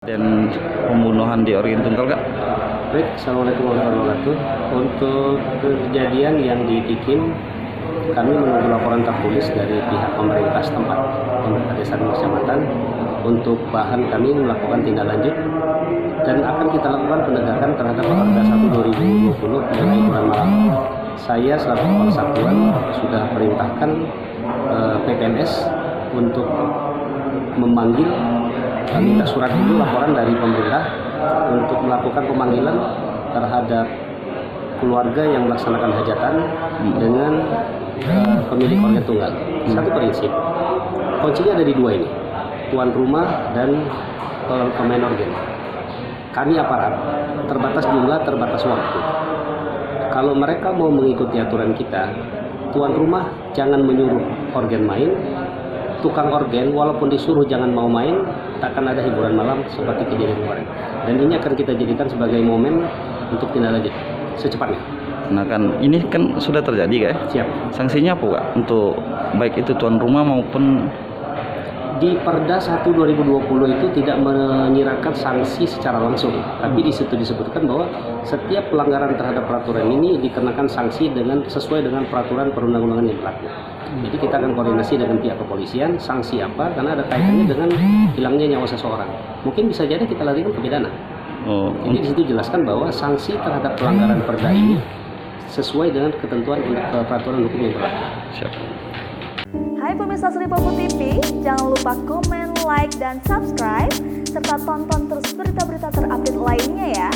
Dan pembunuhan di Orgen Tunggal, Kak? Baik, Assalamualaikum warahmatullahi wabarakatuh. Untuk kejadian yang di Tikim, kami menunggu laporan tertulis dari pihak pemerintah setempat, pemerintah desa dan kecamatan, untuk bahan kami melakukan tindak lanjut dan akan kita lakukan penegakan terhadap Perda 1 2020 mengenai hiburan malam. Saya selaku Kepala Satuan sudah perintahkan PPNS untuk memanggil, minta surat dulu laporan dari pemerintah untuk melakukan pemanggilan terhadap keluarga yang melaksanakan hajatan dengan pemilik organ tunggal. Satu prinsip, kuncinya ada di dua ini, tuan rumah dan pemain organ. Kami aparat terbatas jumlah, terbatas waktu. Kalau mereka mau mengikuti aturan kita, tuan rumah jangan menyuruh organ main, tukang organ walaupun disuruh jangan mau main, takkan ada hiburan malam seperti kejadian kemarin. Dan ini akan kita jadikan sebagai momen untuk tindak lanjut secepatnya. Nah kan ini kan sudah terjadi, Kak? Siap. Sanksinya apa, Kak? Untuk baik itu tuan rumah maupun di Perda 1 2020 itu tidak menyiratkan sanksi secara langsung, tapi di situ disebutkan bahwa setiap pelanggaran terhadap peraturan ini dikenakan sanksi sesuai dengan peraturan perundang-undangan yang berlaku. Jadi kita akan koordinasi dengan pihak kepolisian, sanksi apa, karena ada kaitannya dengan hilangnya nyawa seseorang. Mungkin bisa jadi kita larikan ke pidana. Jadi di situ jelaskan bahwa sanksi terhadap pelanggaran Perda ini sesuai dengan ketentuan peraturan hukum yang berlaku. Siap. Hai pemirsa Sri Popo TV, jangan lupa komen, like, dan subscribe, serta tonton terus berita-berita terupdate lainnya ya.